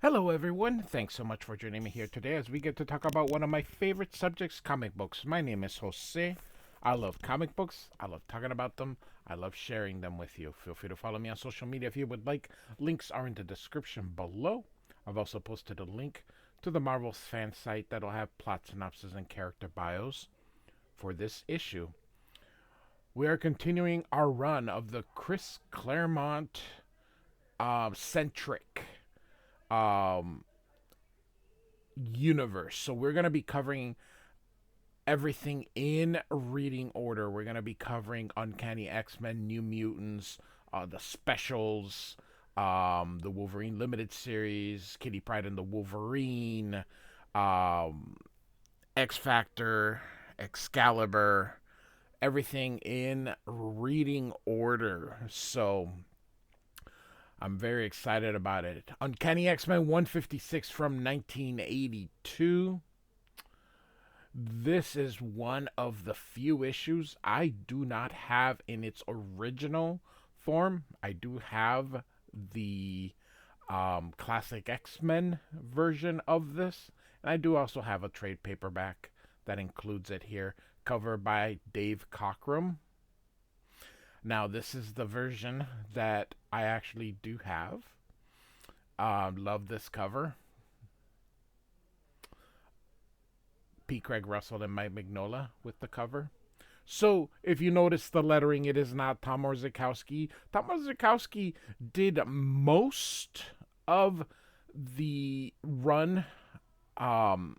Hello, everyone. Thanks so much for joining me here today as we get to talk about one of my favorite subjects, comic books. My name is Jose. I love comic books. I love talking about them. I love sharing them with you. Feel free to follow me on social media if you would like. Links are in the description below. I've also posted a link to the Marvel's fan site that'll have plot synopses and character bios for this issue. We are continuing our run of the Chris Claremont centric um, universe. So we're going to be covering everything in reading order. We're going to be covering Uncanny X-Men, New Mutants, the specials, the Wolverine Limited Series, Kitty Pryde and the Wolverine, um, X Factor, Excalibur, everything in reading order. So I'm very excited about it. Uncanny X-Men 156 from 1982. This is one of the few issues I do not have in its original form. I do have the classic X-Men version of this, and I do also have a trade paperback that includes it here, covered by Dave Cockrum. Now, this is the version that I actually do have. Love this cover. P. Craig Russell and Mike Mignola with the cover. So, if you notice the lettering, it is not Tom Orzechowski. Tom Orzechowski did most of the run um,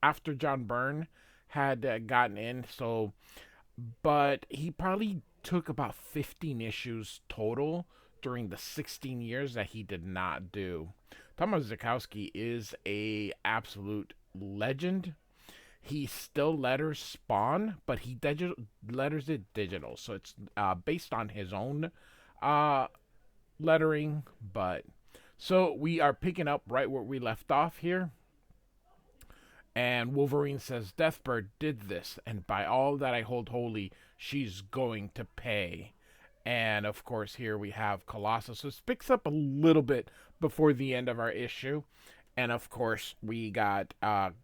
after John Byrne had gotten in. So, but he probably took about 15 issues total during the 16 years that he did not do. Tom Orzechowski is a absolute legend. He still letters Spawn, but he letters it digital, so it's based on his own uh, lettering. But so we are picking up right where we left off here, and Wolverine says, "Deathbird did this, and by all that I hold holy, she's going to pay." And of course, here we have Colossus. So it picks up a little bit before the end of our issue. And of course, we got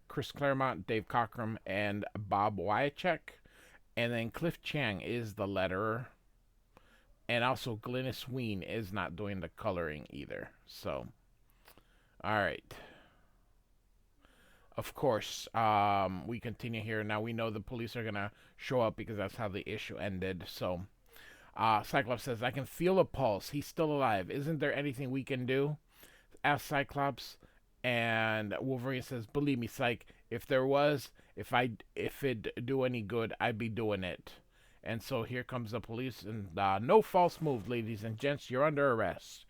Chris Claremont, Dave Cockrum, and Bob Wyachek. And then Cliff Chiang is the letterer. And also, Glynis Wein is not doing the coloring either. So, all right. Of course, we continue here. Now we know the police are going to show up because that's how the issue ended. So, Cyclops says, "I can feel a pulse. He's still alive. Isn't there anything we can do?" Asks Cyclops. And Wolverine says, "Believe me, Psych, if there was, if it'd do any good, I'd be doing it." And so here comes the police, and no false move, ladies and gents, you're under arrest.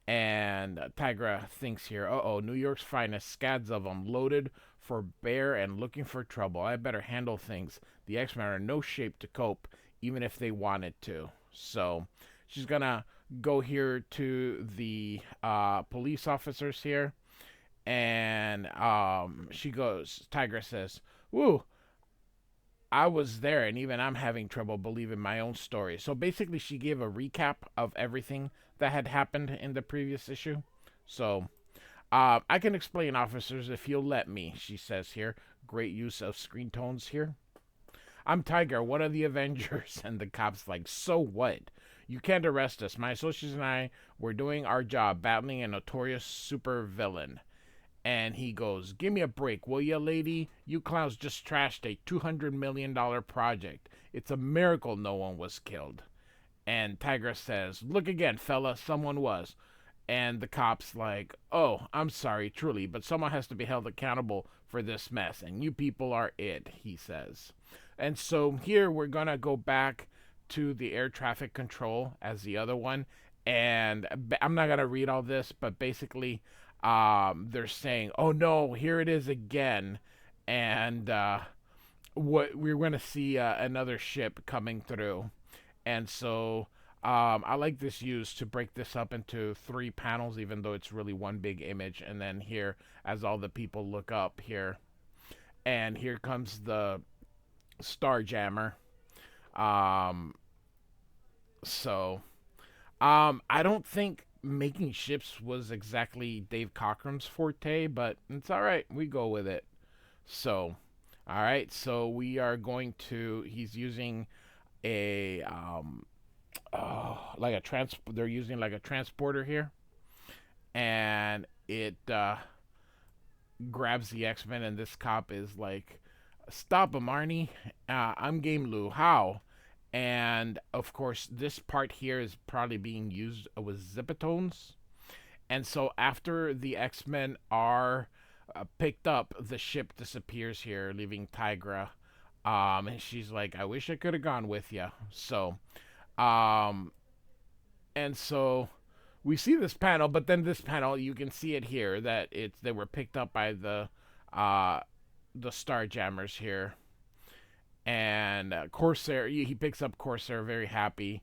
And Tigra thinks here, uh-oh, New York's finest, scads of them, loaded for bear and looking for trouble. I better handle things. The X-Men are in no shape to cope, even if they wanted to. So she's gonna go here to the police officers here, and she goes, Tigra says, "Woo, I was there, and even I'm having trouble believing my own story." So basically, she gave a recap of everything that had happened in the previous issue. So I can explain, officers, if you'll let me, she says here. Great use of screen tones here. "I'm Tiger, one of the Avengers." And the cop's like, "So what? You can't arrest us. My associates and I were doing our job, battling a notorious super villain." And he goes, "Give me a break, will ya, lady? You clowns just trashed a $200 million project. It's a miracle no one was killed." And Tigra says, "Look again, fella, someone was." And the cop's like, "Oh, I'm sorry, truly, but someone has to be held accountable for this mess, and you people are it," he says. And so here we're going to go back to the air traffic control as the other one. And I'm not going to read all this, but basically, they're saying, "Oh no, here it is again." And what we're going to see another ship coming through. And so I like this used to break this up into three panels, even though it's really one big image. And then here, as all the people look up here, and here comes the Starjammer. Um, so I don't think making ships was exactly Dave Cockrum's forte, but it's all right. We go with it. So, all right. So we are going to. He's using a like a trans. They're using like a transporter here, and it grabs the X-Men, and this cop is like, "Stop him, Arnie. I'm Game Lou. How?" And of course, this part here is probably being used with zipatones. And so after the X-Men are picked up, the ship disappears here, leaving Tigra. And she's like, "I wish I could have gone with you." So, um, and so we see this panel, but then this panel, you can see it here that it's they were picked up by uh the Starjammers here, and Corsair. He picks up Corsair, very happy,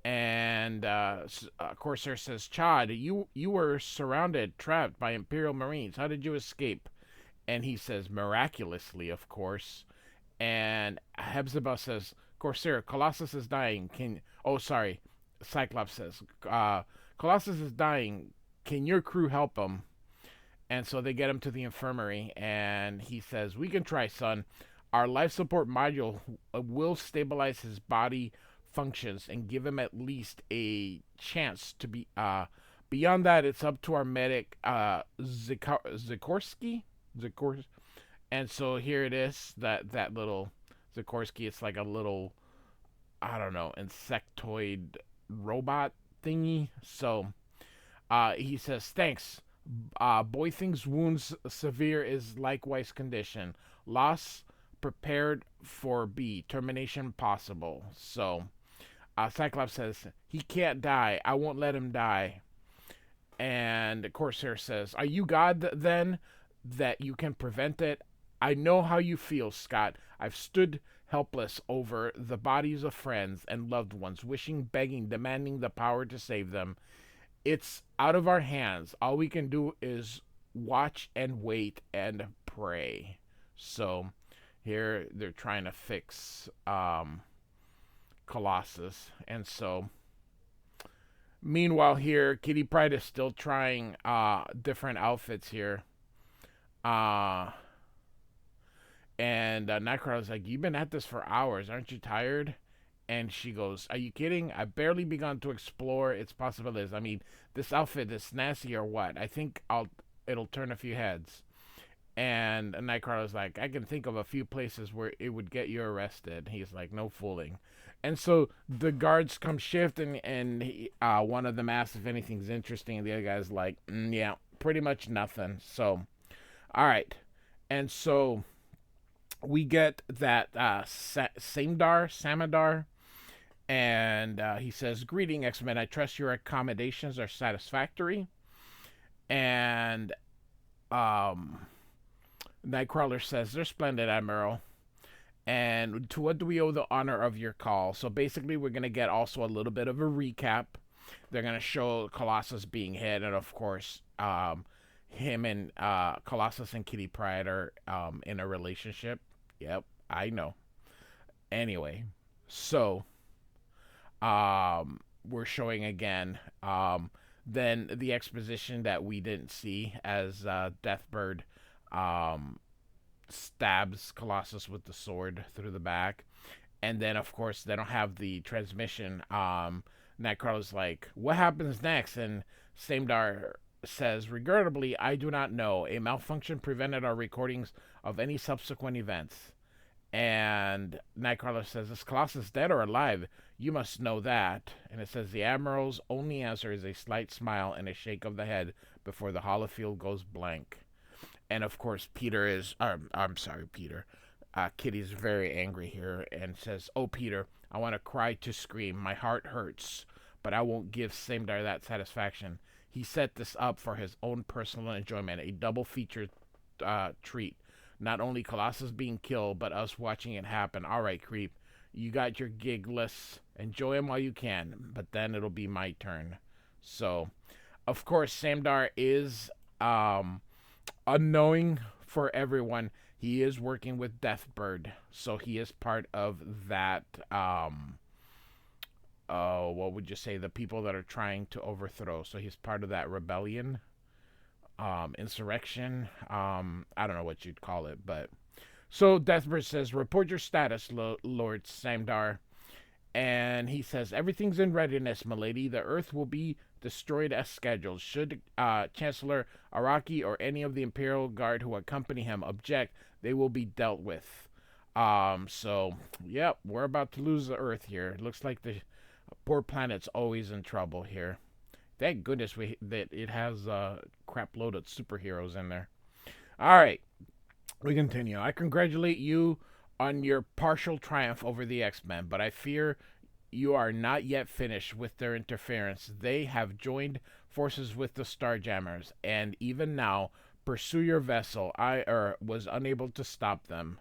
and Corsair says, "Chad, you were surrounded, trapped by Imperial Marines. How did you escape?" And he says, "Miraculously, of course." And Hepzibah says, "Corsair, Colossus is dying. Can oh sorry, Cyclops says, Colossus is dying. Can your crew help him?" And so they get him to the infirmary, and he says, "We can try, son. Our life support module will stabilize his body functions and give him at least a chance to be. Beyond that, it's up to our medic, Zikorsky. Zikors. And so here it is. That little Zikorsky. It's like a little, I don't know, insectoid robot thingy. So he says, "Thanks. Boything's wounds severe is likewise condition. Loss prepared for B. Termination possible." So Cyclops says, "He can't die. I won't let him die." And Corsair says, "Are you God then that you can prevent it? I know how you feel, Scott. I've stood helpless over the bodies of friends and loved ones, wishing, begging, demanding the power to save them. It's out of our hands. All we can do is watch and wait and pray." So here they're trying to fix Colossus. And so meanwhile here, Kitty Pryde is still trying different outfits here. Uh and Nightcrawler's like, "You've been at this for hours. Aren't you tired?" And she goes, "Are you kidding? I've barely begun to explore its possibilities. I mean, this outfit is nasty or what? I think it'll turn a few heads." And Nightcrawler's like, "I can think of a few places where it would get you arrested." He's like, "No fooling." And so the guards come shift, and one of them asks if anything's interesting, and the other guy's like, "Yeah, pretty much nothing." So, all right. And so we get that Samadar, and he says, "Greeting, X-Men. I trust your accommodations are satisfactory." And Nightcrawler says, "They're splendid, Admiral. And to what do we owe the honor of your call?" So basically, we're going to get also a little bit of a recap. They're going to show Colossus being hit, and of course, him and Colossus and Kitty Pryde are in a relationship. Yep, I know. Anyway, so we're showing again then the exposition that we didn't see as Deathbird um, stabs Colossus with the sword through the back. And then, of course, they don't have the transmission. Nightcrawler's like, "What happens next?" And Samedar says, "Regrettably, I do not know. A malfunction prevented our recordings of any subsequent events." And Nightcrawler says, "Is Colossus dead or alive? You must know that." And it says, "The Admiral's only answer is a slight smile and a shake of the head before the holofield goes blank." And of course, Peter is, I'm sorry, Peter. Kitty's very angry here and says, "Oh, Peter, I want to cry to scream. My heart hurts, but I won't give Samedar that satisfaction. He set this up for his own personal enjoyment, a double feature treat. Not only Colossus being killed, but us watching it happen. All right, creep. You got your gig. Let's enjoy him while you can, but then it'll be my turn." So, of course, Samedar is unknowing for everyone. He is working with Deathbird, so he is part of that what would you say, the people that are trying to overthrow. So he's part of that rebellion, insurrection. I don't know what you'd call it, but so Deathbird says, "Report your status, Lord Samdar." And he says, "Everything's in readiness, milady. The Earth will be destroyed as scheduled. Should Chancellor Araki or any of the Imperial Guard who accompany him object, they will be dealt with." So, yep, we're about to lose the Earth here. It looks like the poor planet's always in trouble here. Thank goodness that it has a crap load of superheroes in there. All right, we continue. "I congratulate you on your partial triumph over the X-Men, but I fear you are not yet finished with their interference. They have joined forces with the Starjammers, and even now pursue your vessel. I was unable to stop them."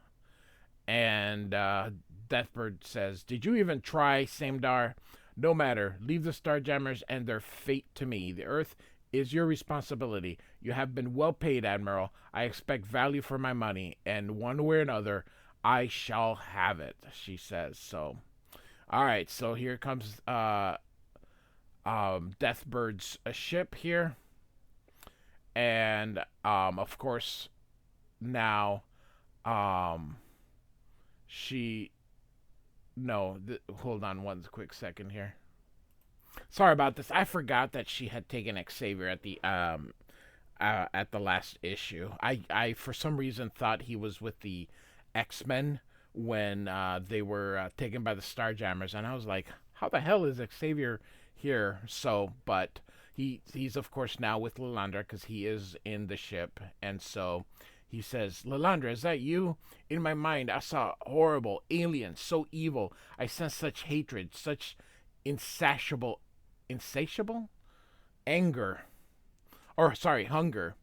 And Deathbird says, "Did you even try, Samdar? No matter. Leave the Starjammers and their fate to me. The Earth is your responsibility. You have been well paid, Admiral. I expect value for my money, and one way or another, I shall have it," she says. So, all right. So here comes Deathbird's ship here, and of course now she hold on one quick second here. Sorry about this. I forgot that she had taken Xavier at the last issue. I for some reason thought he was with the XMen when they were taken by the Starjammers, and I was like, how the hell is Xavier here? So, but he's of course now with Lilandra because he is in the ship, and so he says, "Lilandra, is that you? In my mind, I saw horrible aliens, so evil. I sensed such hatred, such insatiable anger, or sorry, hunger."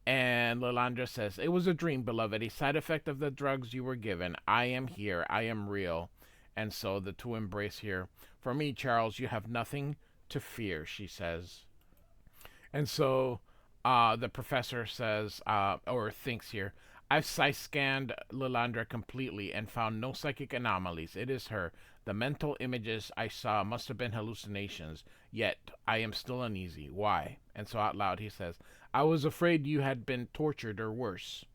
And Lilandra says, "It was a dream, beloved, a side effect of the drugs you were given. I am here. I am real." And so the two embrace here. "For me, Charles, you have nothing to fear," she says. And so the professor says, or thinks here, "I've scanned Lilandra completely and found no psychic anomalies. It is her. The mental images I saw must have been hallucinations. Yet I am still uneasy. Why?" And so out loud he says, "I was afraid you had been tortured or worse."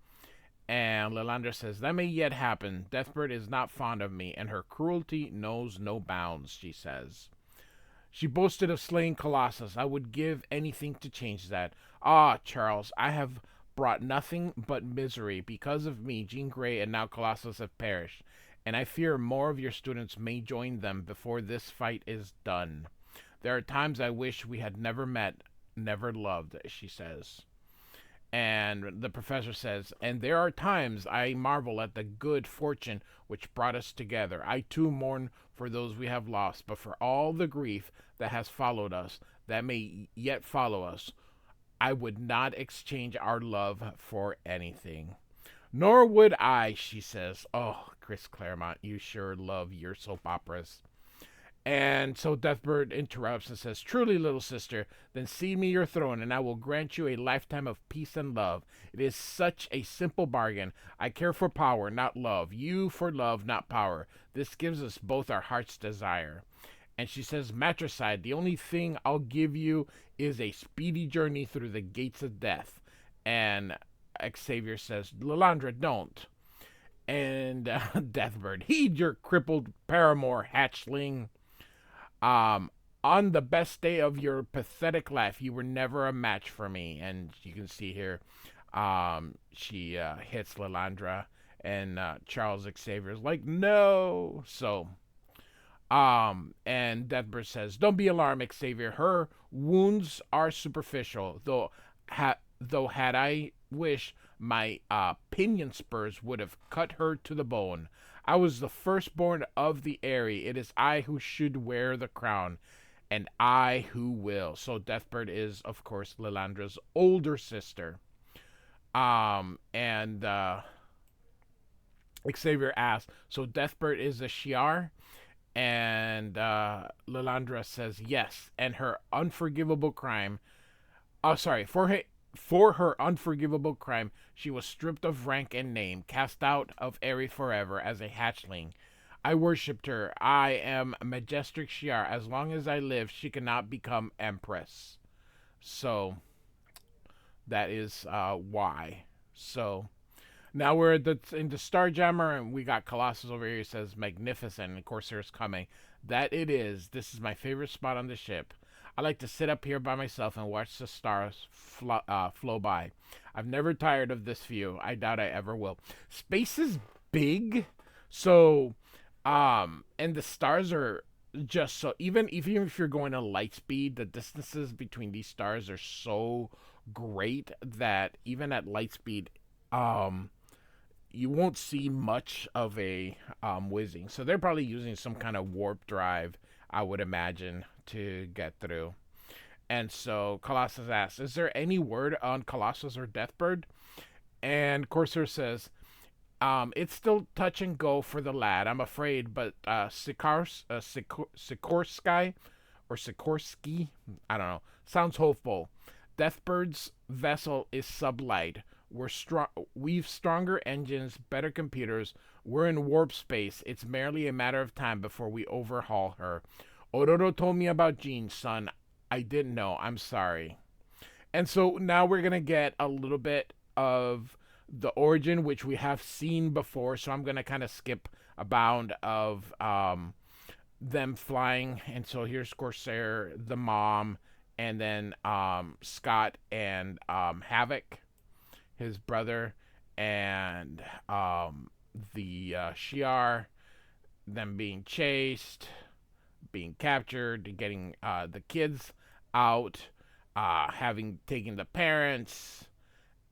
And Lilandra says, "That may yet happen. Deathbird is not fond of me, and her cruelty knows no bounds," she says. "She boasted of slaying Colossus. I would give anything to change that. Ah, Charles, I have brought nothing but misery. Because of me, Jean Grey and now Colossus have perished, and I fear more of your students may join them before this fight is done. There are times I wish we had never met, never loved," she says. And the professor says, "And there are times I marvel at the good fortune which brought us together. I too mourn for those we have lost, but for all the grief that has followed us, that may yet follow us, I would not exchange our love for anything." "Nor would I," she says. Oh, Chris Claremont, you sure love your soap operas. And so Deathbird interrupts and says, "Truly, little sister, then cede me your throne, and I will grant you a lifetime of peace and love. It is such a simple bargain. I care for power, not love. You for love, not power. This gives us both our heart's desire." And she says, "Matricide, the only thing I'll give you is a speedy journey through the gates of death." And Xavier says, "Lilandra, don't." And Deathbird, "Heed your crippled paramour, hatchling. On the best day of your pathetic life, you were never a match for me." And you can see here, she hits Lilandra, and Charles Xavier's like, "No." So, and Deathbird says, "Don't be alarmed, Xavier. Her wounds are superficial, though had I wished, my pinion spurs would have cut her to the bone. I was the firstborn of the Aerie. It is I who should wear the crown, and I who will." So Deathbird is, of course, Lilandra's older sister. And Xavier asks, "So Deathbird is a Shi'ar?" And Lilandra says, "Yes, and her unforgivable crime. Oh, sorry, for her unforgivable crime, she was stripped of rank and name, cast out of Aerie forever as a hatchling. I worshipped her. I am majestic Shiar. As long as I live, she cannot become empress. So that is why. So now we're at in the Starjammer, and we got Colossus over here. He says, magnificent, and Corsair's coming. That it is. This is my favorite spot on the ship. I like to sit up here by myself and watch the stars flow by. I've never tired of this view. I doubt I ever will. Space is big, so and the stars are just so even if you're going at light speed, the distances between these stars are so great that even at light speed, um, you won't see much of a whizzing. So they're probably using some kind of warp drive, I would imagine, to get through. And so Colossus asks, "Is there any word on Colossus or Deathbird?" And Corsair says, "It's still touch and go for the lad, I'm afraid, but Sikorsky or Sikorsky, I don't know, sounds hopeful. Deathbird's vessel is sublight. We've stronger engines, better computers. We're in warp space. It's merely a matter of time before we overhaul her. Ororo told me about Jean, son. I didn't know. I'm sorry." And so now we're gonna get a little bit of the origin, which we have seen before. So I'm gonna kind of skip a bound of them flying. And so here's Corsair, the mom, and then Scott and Havoc, his brother, and the Shi'ar, them being chased, being captured, getting the kids out, having taken the parents,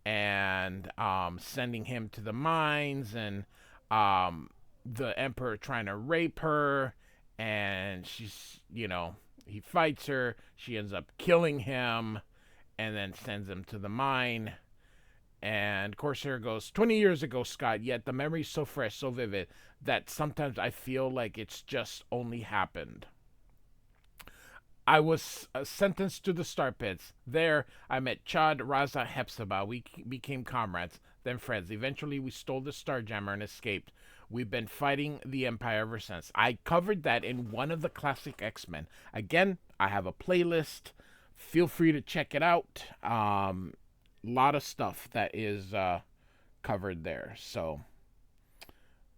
and sending him to the mines, and the Emperor trying to rape her, and he fights her. She ends up killing him, and then sends him to the mine. And Corsair goes, 20 years ago, Scott, yet the memory's so fresh, so vivid, that sometimes I feel like it's just only happened. I was sentenced to the Star Pits. There, I met Chad, Raza, Hepzibah. We became comrades, then friends. Eventually, we stole the Starjammer and escaped. We've been fighting the Empire ever since. I covered that in one of the classic X-Men. Again, I have a playlist. Feel free to check it out. Lot of stuff that is covered there. So,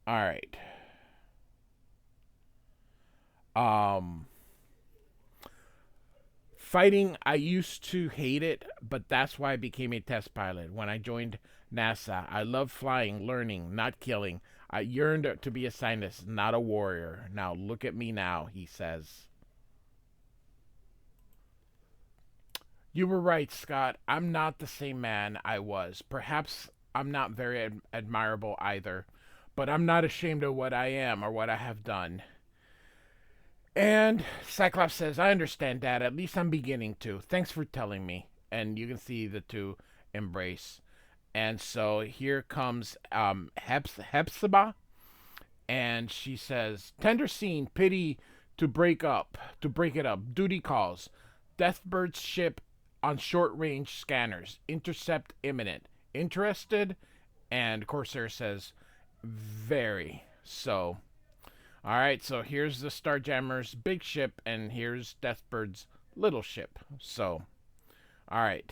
all right. Fighting, I used to hate it, but that's why I became a test pilot. When I joined NASA, I loved flying, learning, not killing. I yearned to be a scientist, not a warrior. Now look at me now, he says. You were right, Scott. I'm not the same man I was. Perhaps I'm not very admirable either, but I'm not ashamed of what I am or what I have done. And Cyclops says, I understand, Dad. At least I'm beginning to. Thanks for telling me. And you can see the two embrace. And so here comes Hepzibah, and she says, tender scene, pity to break it up. Duty calls. Deathbird's ship on short-range scanners. Intercept imminent. Interested? And Corsair says, very. So, all right, so here's the Starjammer's big ship, and here's Deathbird's little ship. So, all right.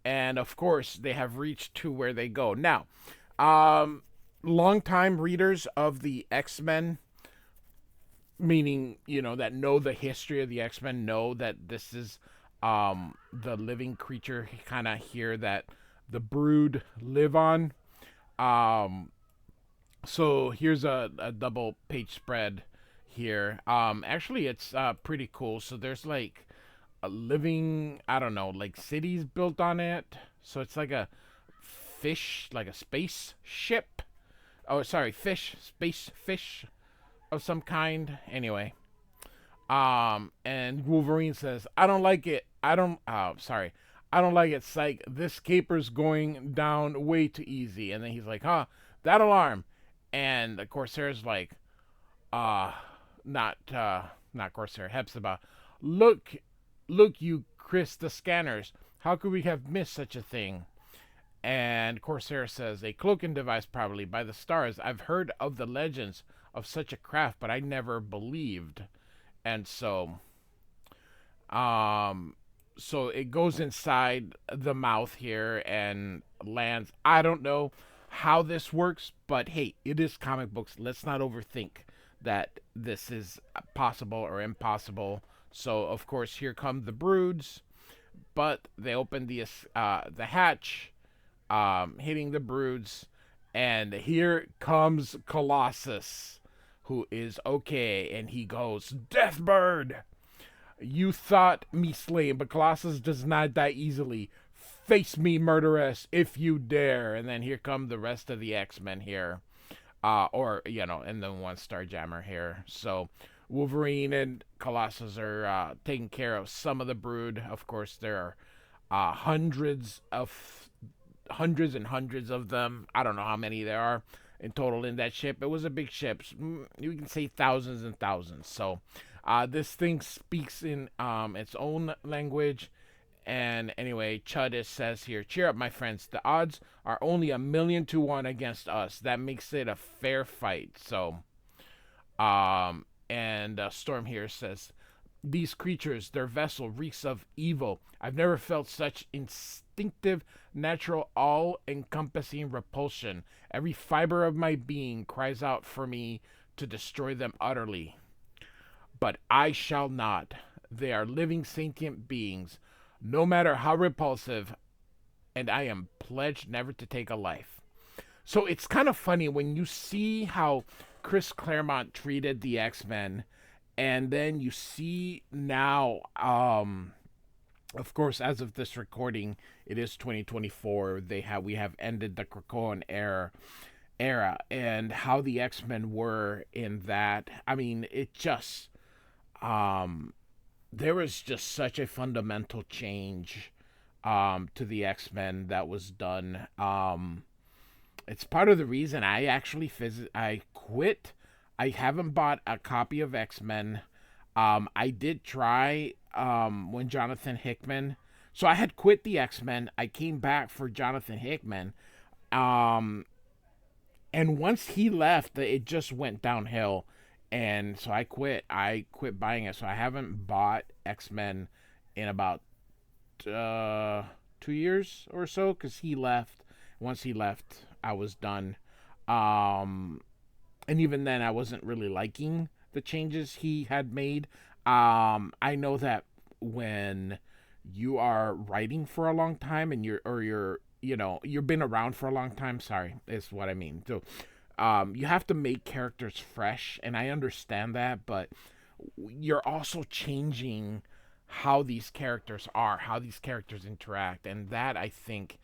And, of course, they have reached to where they go. Now, longtime readers of the X-Men, meaning, that know the history of the X-Men, know that this is the living creature kind of here that the Brood live on. So here's a double page spread here. Actually, it's pretty cool. So there's like a living, I don't know, like cities built on it. So it's like a fish, like a space ship. Oh, sorry, space fish of some kind. Anyway. And Wolverine says, I don't like it. I don't like it, psych. This caper's going down way too easy. And then he's like, that alarm. And of course, there's like, not Corsair, Hepzibah. Look, you Chris, the scanners. How could we have missed such a thing? And Corsair says, a cloaking device probably. By the stars, I've heard of the legends of such a craft, but I never believed. And um, so it goes inside the mouth here and lands. I don't know how this works, but hey, it is comic books. Let's not overthink that this is possible or impossible. So of course here come the broods, but they open the hatch, hitting the broods, and here comes Colossus, who is okay, and he goes, Deathbird! You thought me slain, but Colossus does not die easily. Face me, murderess, if you dare. And then here come the rest of the X-Men here. And then one Starjammer here. So Wolverine and Colossus are taking care of some of the brood. Of course, there are hundreds and hundreds of them. I don't know how many there are in total in that ship. It was a big ship. You can say thousands and thousands. So this thing speaks in its own language. And anyway, Chudis says here, cheer up, my friends. The odds are only 1,000,000 to 1 against us. That makes it a fair fight. So, Storm here says, these creatures, their vessel reeks of evil. I've never felt such instinctive, natural, all-encompassing repulsion. Every fiber of my being cries out for me to destroy them utterly. But I shall not. They are living sentient beings, no matter how repulsive, and I am pledged never to take a life. So it's kind of funny when you see how Chris Claremont treated the X-Men, and then you see now, of course, as of this recording, it is 2024. We have ended the Krakoan era, and how the X-Men were in that. I mean, it just there was just such a fundamental change to the X-Men that was done. It's part of the reason I actually I quit. I haven't bought a copy of X-Men. I did try when Jonathan Hickman. So I had quit the X-Men. I came back for Jonathan Hickman. And once he left, it just went downhill. And so I quit. I quit buying it. So I haven't bought X-Men in about 2 years or so, because he left. Once he left, I was done. And even then, I wasn't really liking the changes he had made. I know that when you are writing for a long time and you've been around for a long time. Sorry, is what I mean. So, you have to make characters fresh, and I understand that, but you're also changing how these characters are, how these characters interact, and that I think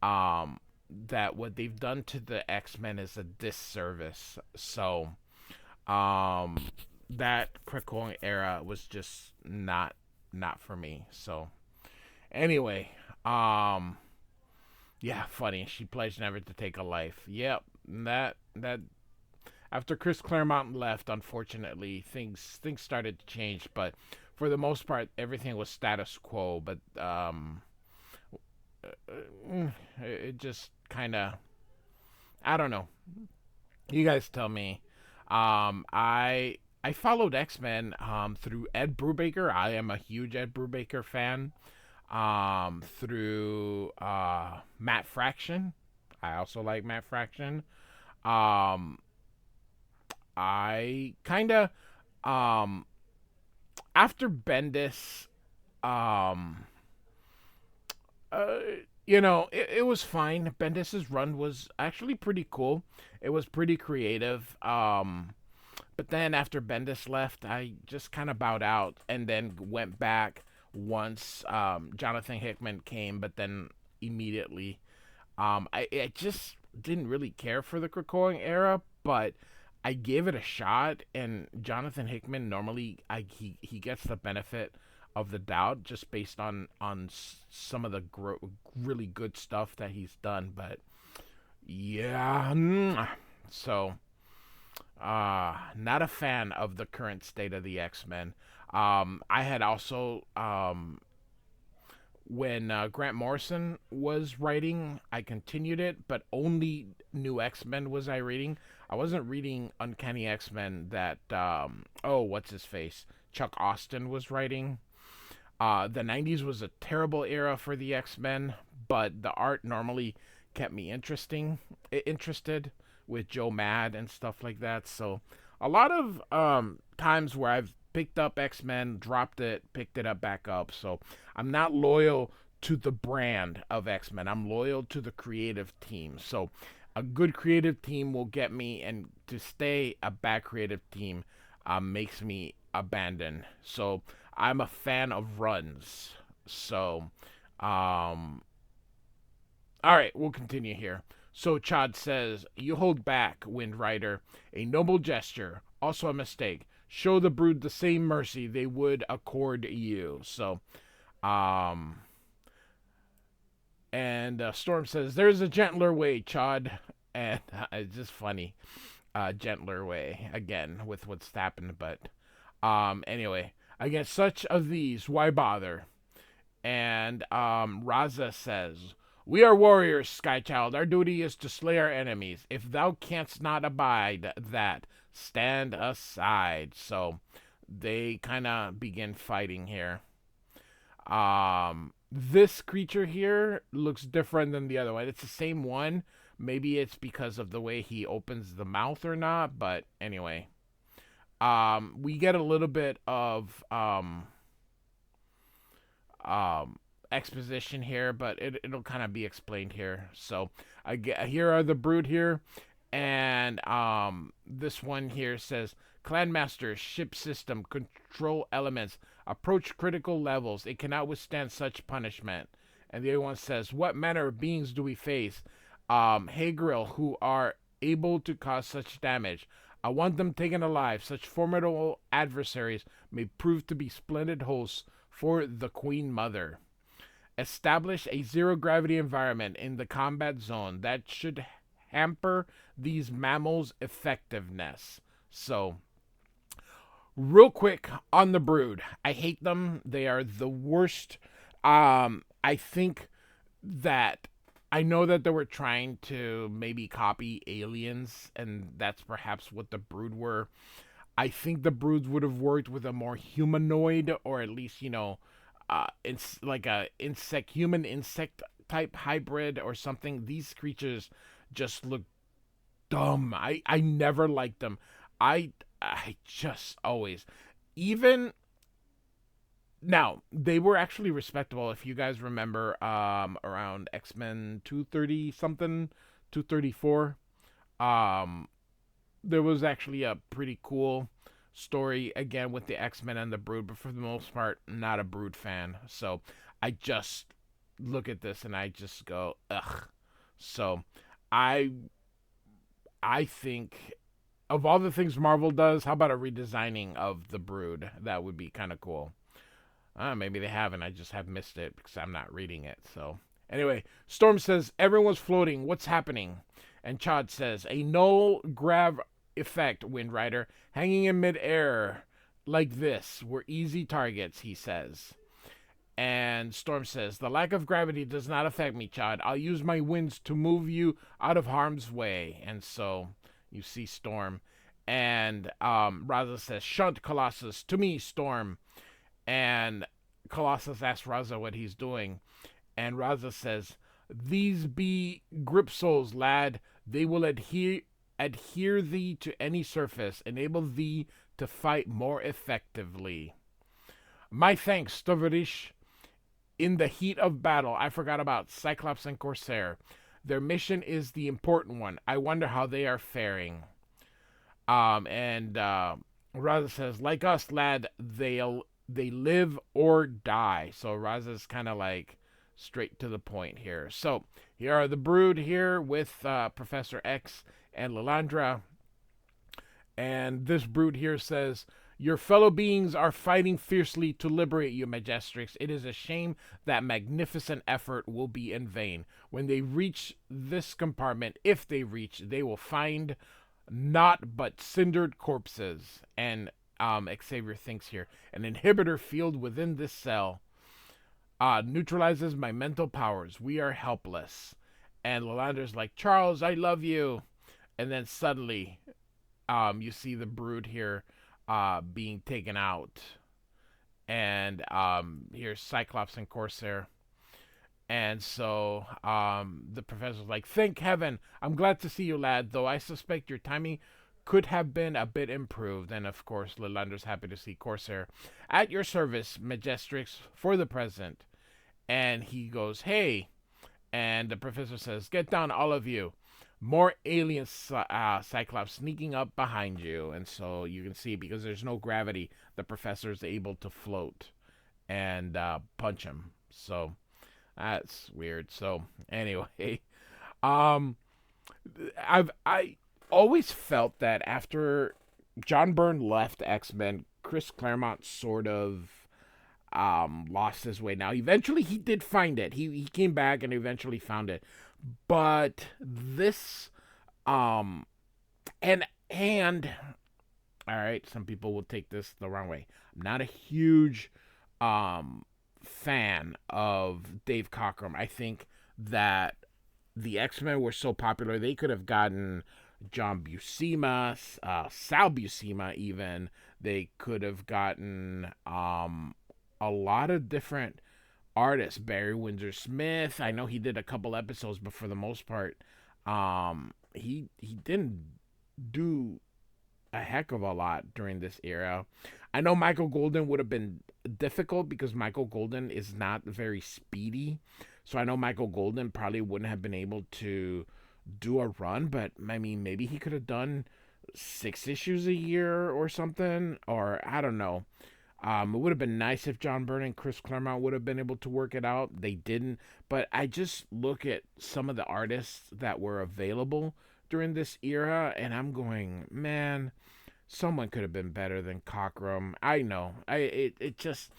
that what they've done to the X-Men is a disservice. So that Krakoan era was just not for me. So anyway, yeah, funny. She pledged never to take a life. Yep, that after Chris Claremont left, unfortunately, things started to change, but for the most part, everything was status quo. But it just kind of, I don't know. You guys tell me. I followed X-Men through Ed Brubaker. I am a huge Ed Brubaker fan. Through Matt Fraction. I also like Matt Fraction. I kind of after Bendis, it was fine. Bendis's run was actually pretty cool. It was pretty creative. But then after Bendis left, I just kind of bowed out and then went back once Jonathan Hickman came, but then immediately I just didn't really care for the Krakoan era, but I gave it a shot, and Jonathan Hickman normally he gets the benefit of the doubt just based on some of the really good stuff that he's done. But yeah, so not a fan of the current state of the X-Men. I had also when Grant Morrison was writing, I continued it, but only New X-Men was I reading. I wasn't reading Uncanny X-Men that what's his face? Chuck Austin was writing. The 90s was a terrible era for the X-Men, but the art normally kept me interested with Joe Mad and stuff like that. So a lot of times where I've picked up X-Men, dropped it, picked it up back up. So I'm not loyal to the brand of X-Men. I'm loyal to the creative team. So a good creative team will get me, and to stay a bad creative team makes me abandon. So I'm a fan of runs. So, all right, we'll continue here. So Chad says, "You hold back, Wind Rider. A noble gesture, also a mistake. Show the brood the same mercy they would accord you." So, um, and Storm says, "There's a gentler way, Chad." And it's just funny. Gentler way, again, with what's happened. But, anyway, against such of these, why bother? And Raza says, "We are warriors, Skychild. Our duty is to slay our enemies. If thou canst not abide that, stand aside." So they kind of begin fighting here. This creature here looks different than the other one. It's the same one. Maybe it's because of the way he opens the mouth or not. But anyway, we get a little bit of exposition here, but it'll kind of be explained here. So here are the brood here, and this one here says, "Clanmaster ship system control elements approach critical levels. It cannot withstand such punishment." And the other one says, "What manner of beings do we face, Hagril, who are able to cause such damage? I want them taken alive. Such formidable adversaries may prove to be splendid hosts for the Queen Mother. Establish a zero-gravity environment in the combat zone that should hamper these mammals' effectiveness." So, real quick on the brood. I hate them. They are the worst. I think that I know that they were trying to maybe copy aliens, and that's perhaps what the brood were. I think the broods would have worked with a more humanoid, or at least, it's like a human insect type hybrid or something. These creatures just look dumb. I never liked them. I just always, even now, they were actually respectable. If you guys remember, around X-Men 230 something, 234, there was actually a pretty cool story again with the X-Men and the Brood, but for the most part, not a Brood fan. So I just look at this and I just go, ugh. So I think of all the things Marvel does, how about a redesigning of the Brood? That would be kind of cool. Maybe they haven't. I just have missed it because I'm not reading it. So anyway, Storm says, "Everyone's floating. What's happening?" And Chad says, "A null grav effect, Wind Rider, hanging in midair like this. We're easy targets," he says. And Storm says, "The lack of gravity does not affect me, Chad. I'll use my winds to move you out of harm's way." And so you see Storm. And Raza says, "Shunt, Colossus. To me, Storm." And Colossus asks Raza what he's doing. And Raza says, "These be grip souls, lad. They will adhere thee to any surface, enable thee to fight more effectively." "My thanks, Stovarish. In the heat of battle, I forgot about Cyclops and Corsair. Their mission is the important one. I wonder how they are faring." And Raza says, "Like us, lad, they live or die." So Raza's kind of like straight to the point here. So here are the Brood here with Professor X and Lilandra. And this Brood here says, "Your fellow beings are fighting fiercely to liberate you, Majestrix. It is a shame that magnificent effort will be in vain. When they reach this compartment, if they reach, they will find naught but cindered corpses." And Xavier thinks here, "An inhibitor field within this cell neutralizes my mental powers. We are helpless." And Lilandra's like, "Charles, I love you." and then suddenly, you see the Brood here, being taken out, and here's Cyclops and Corsair. And so the professor's like, "Thank heaven! I'm glad to see you, lad, though I suspect your timing could have been a bit improved." And of course, Lilander's happy to see Corsair. "At your service, Majestrix, for the present." And he goes, "Hey." And the professor says, "Get down, all of you. More alien Cyclops sneaking up behind you." And so you can see, because there's no gravity, the professor is able to float and punch him. So that's weird. So anyway, um, I always felt that after John Byrne left X-Men, Chris Claremont sort of lost his way. Now eventually he did find it. He came back and eventually found it. But this and all right, some people will take this the wrong way. I'm not a huge fan of Dave Cockrum. I think that the X-Men were so popular, they could have gotten John Buscema, Sal Buscema even. They could have gotten a lot of different artists. Barry Windsor Smith. I know he did a couple episodes, but for the most part, he didn't do a heck of a lot during this era. I know Michael Golden would have been difficult because Michael Golden is not very speedy. So I know Michael Golden probably wouldn't have been able to do a run, but I mean, maybe he could have done 6 issues a year or something, or I don't know. It would have been nice if John Byrne and Chris Claremont would have been able to work it out. They didn't. But I just look at some of the artists that were available during this era, and I'm going, man, someone could have been better than Cockrum. I know. It just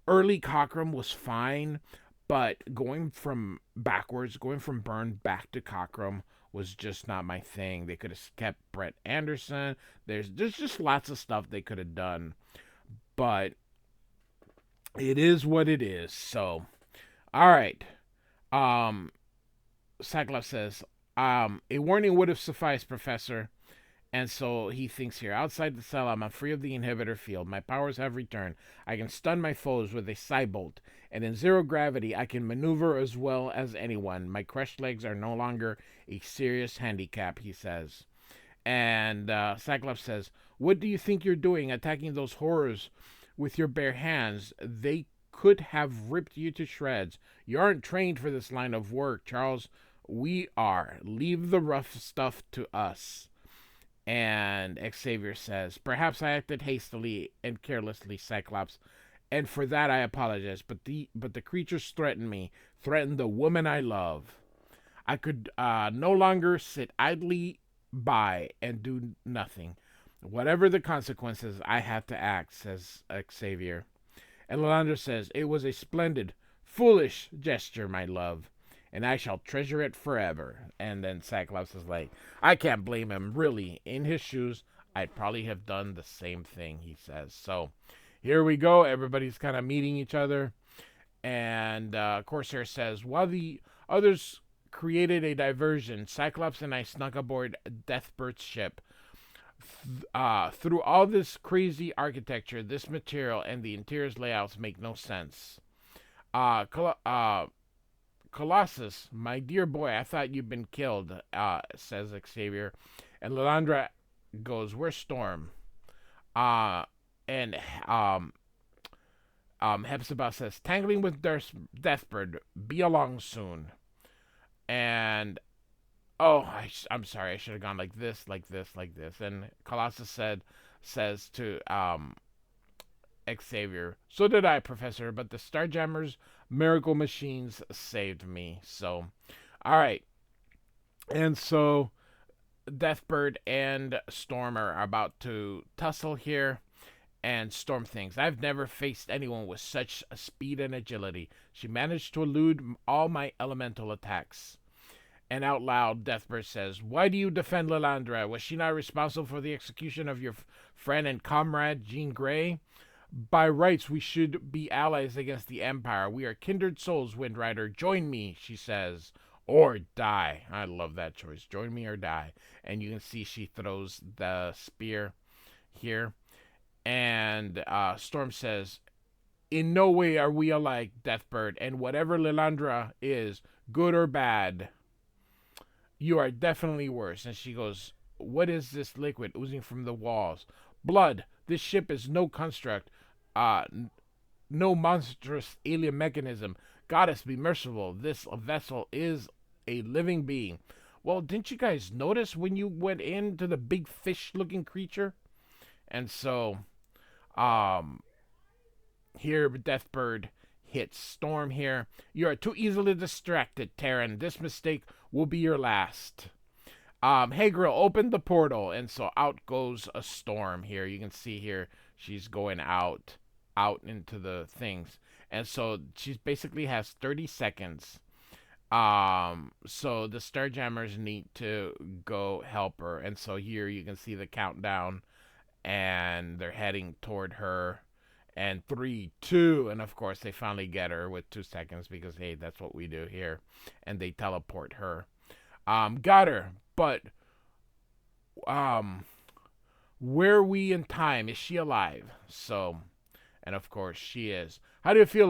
early Cockrum was fine, but going from Byrne back to Cockrum was just not my thing. They could have kept Brett Anderson. There's just lots of stuff they could have done. But it is what it is. So, all right. Cyclops says, a warning would have sufficed, Professor. And so he thinks here, outside the cell, I'm free of the inhibitor field. My powers have returned. I can stun my foes with a Cybolt. And in zero gravity, I can maneuver as well as anyone. My crushed legs are no longer a serious handicap, he says. And Cyclops says, what do you think you're doing, attacking those horrors with your bare hands? They could have ripped you to shreds. You aren't trained for this line of work, Charles. We are. Leave the rough stuff to us. And Xavier says, perhaps I acted hastily and carelessly, Cyclops, and for that I apologize. But the creatures threatened me, threatened the woman I love. I could no longer sit idly by and do nothing. Whatever the consequences, I had to act, says Xavier. And Lilander says, it was a splendid, foolish gesture, my love, and I shall treasure it forever. And then Cyclops is like, I can't blame him, really. In his shoes, I'd probably have done the same thing, he says. So here we go. Everybody's kind of meeting each other. And Corsair says, while the others created a diversion, Cyclops and I snuck aboard Deathbird's ship. Through all this crazy architecture, this material and the interior's layouts make no sense. Colossus, my dear boy, I thought you'd been killed, says Xavier. And Lilandra goes, where's Storm? And Hepzibah says, tangling with Deathbird, be along soon. And I'm sorry, I should have gone like this. And Colossus says to Xavier, so did I, Professor, but the Starjammer's miracle machines saved me. So, all right. And so Deathbird and Storm are about to tussle here. And Storm thinks, I've never faced anyone with such speed and agility. She managed to elude all my elemental attacks. And out loud, Deathbird says, why do you defend Lilandra? Was she not responsible for the execution of your friend and comrade, Jean Grey? By rights, we should be allies against the Empire. We are kindred souls, Windrider. Join me, she says. or die. I love that choice. Join me or die. And you can see she throws the spear here. And Storm says, in no way are we alike, Deathbird. And whatever Lilandra is, good or bad, you are definitely worse. And she goes, what is this liquid oozing from the walls? Blood. This ship is no construct. Uh, no monstrous alien mechanism. Goddess, be merciful. This vessel is a living being. Well, didn't you guys notice when you went into the big fish-looking creature? And so, here Deathbird hits Storm here. You are too easily distracted, Terran. This mistake will be your last. Hey girl, open the portal. And so out goes a Storm here. You can see here she's going out into the things. And so she basically has 30 seconds. So the Starjammers need to go help her. And so here you can see the countdown. And they're heading toward her. And 3, 2, and of course they finally get her with 2 seconds because, hey, that's what we do here. And they teleport her. Got her, but where are we in time? Is she alive? So, and of course she is. How do you feel,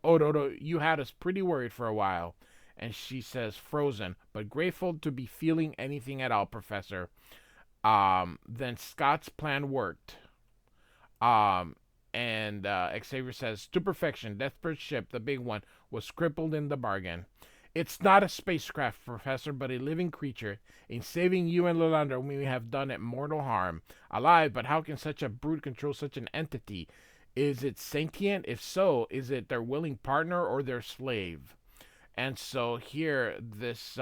Ododo? You had us pretty worried for a while. And she says, frozen, but grateful to be feeling anything at all, Professor. Then Scott's plan worked. And Xavier says, to perfection, Deathbird's ship, the big one, was crippled in the bargain. It's not a spacecraft, Professor, but a living creature. In saving you and Lilandra, we have done it mortal harm. Alive, but how can such a brute control such an entity? Is it sentient? If so, is it their willing partner or their slave? And so here, this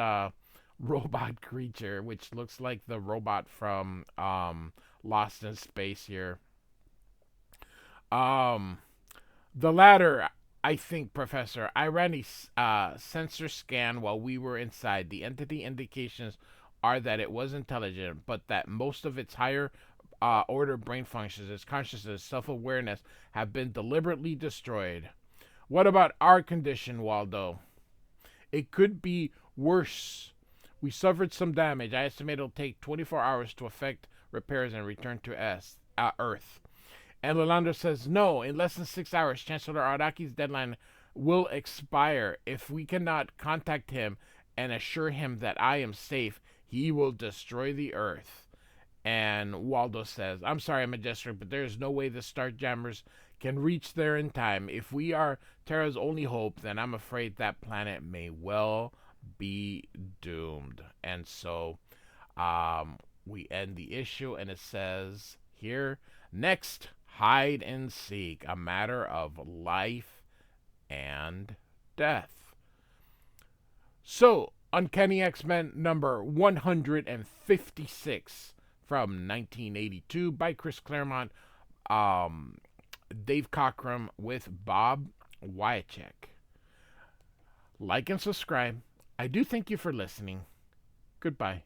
robot creature, which looks like the robot from Lost in Space here. The latter, I think, Professor. I ran a sensor scan while we were inside. The entity indications are that it was intelligent, but that most of its higher order brain functions, its consciousness, self-awareness, have been deliberately destroyed. What about our condition, Waldo? It could be worse. We suffered some damage. I estimate it'll take 24 hours to effect repairs and return to Earth. And Lilandra says, no, in less than 6 hours, Chancellor Araki's deadline will expire. If we cannot contact him and assure him that I am safe, he will destroy the Earth. And Waldo says, I'm sorry, Majestic, but there is no way the Starjammers can reach there in time. If we are Terra's only hope, then I'm afraid that planet may well be doomed. And so we end the issue, and it says here, next, hide and seek, a matter of life and death. So, Uncanny X-Men number 156 from 1982 by Chris Claremont, Dave Cockrum with Bob Wyacek. Like and subscribe. I do thank you for listening. Goodbye.